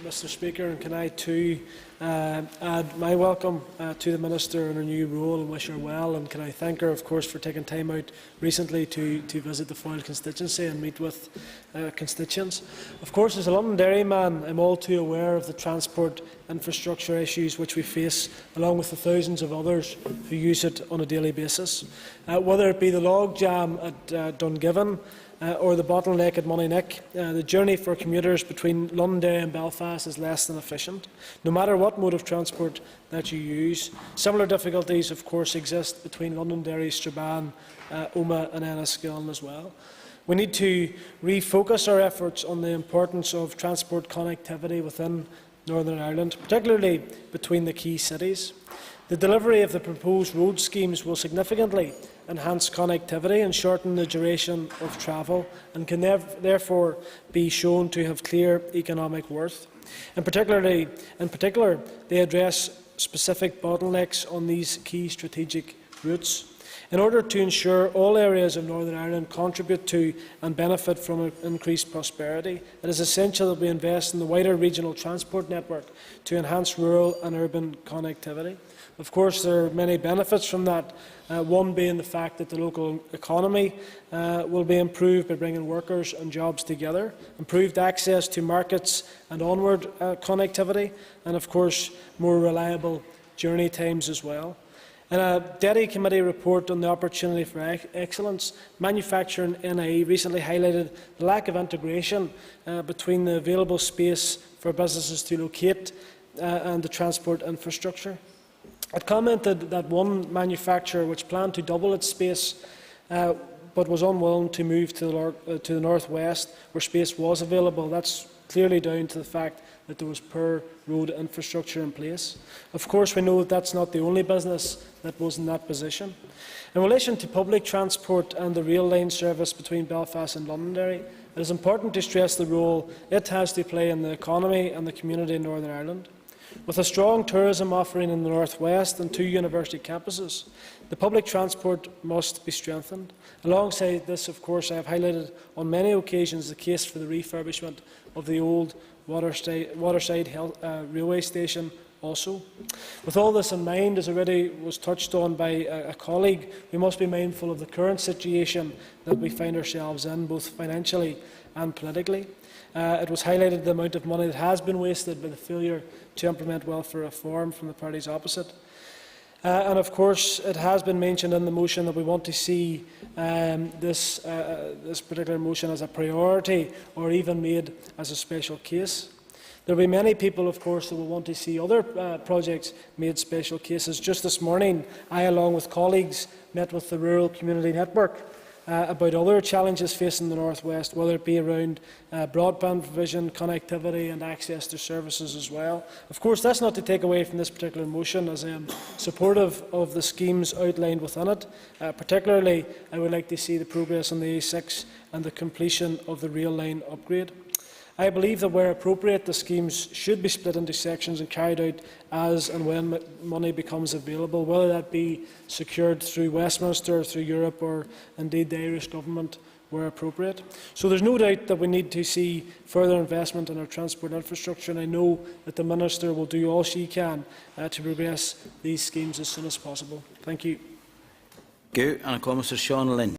Mr. Speaker, and can I too add my welcome to the Minister in her new role and wish her well, and can I thank her, of course, for taking time out recently to visit the Foyle constituency and meet with constituents. Of course, as a Londonderry man, I'm all too aware of the transport infrastructure issues which we face, along with the thousands of others who use it on a daily basis. Whether it be the log jam at Dungiven, or the bottleneck at Moneynick, the journey for commuters between Londonderry and Belfast is less than efficient, no matter what mode of transport that you use. Similar difficulties, of course, exist between Londonderry, Strabane, Omagh and Enniskillen as well. We need to refocus our efforts on the importance of transport connectivity within Northern Ireland, particularly between the key cities. The delivery of the proposed road schemes will significantly enhance connectivity and shorten the duration of travel, and can therefore be shown to have clear economic worth. In particular, they address specific bottlenecks on these key strategic routes. In order to ensure all areas of Northern Ireland contribute to and benefit from increased prosperity, it is essential that we invest in the wider regional transport network to enhance rural and urban connectivity. Of course, there are many benefits from that, one being the fact that the local economy will be improved by bringing workers and jobs together, improved access to markets and onward connectivity, and of course more reliable journey times as well. In a DETI Committee report on the opportunity for excellence, Manufacturing NI recently highlighted the lack of integration between the available space for businesses to locate and the transport infrastructure. It commented that one manufacturer which planned to double its space but was unwilling to move to the northwest where space was available. That's clearly down to the fact that there was poor road infrastructure in place. Of course, we know that that's not the only business that was in that position. In relation to public transport and the rail line service between Belfast and Londonderry, it is important to stress the role it has to play in the economy and the community in Northern Ireland. With a strong tourism offering in the North West and 2 university campuses, the public transport must be strengthened. Alongside this, of course, I have highlighted on many occasions the case for the refurbishment of the old Waterside railway station also. With all this in mind, as already was touched on by a colleague, we must be mindful of the current situation that we find ourselves in, both financially and politically. It was highlighted the amount of money that has been wasted by the failure to implement welfare reform from the parties opposite. And of course, it has been mentioned in the motion that we want to see this particular motion as a priority or even made as a special case. There will be many people, of course, that will want to see other projects made special cases. Just this morning, I, along with colleagues, met with the Rural Community Network about other challenges facing the North West, whether it be around broadband provision, connectivity and access to services as well. Of course, that's not to take away from this particular motion, as I am supportive of the schemes outlined within it. Particularly, I would like to see the progress on the A6 and the completion of the rail line upgrade. I believe that where appropriate, the schemes should be split into sections and carried out as and when money becomes available, whether that be secured through Westminster, through Europe, or indeed the Irish Government where appropriate. So there is no doubt that we need to see further investment in our transport infrastructure, and I know that the Minister will do all she can to progress these schemes as soon as possible. Thank you. Thank you. And I call Mr. Sean Lynn.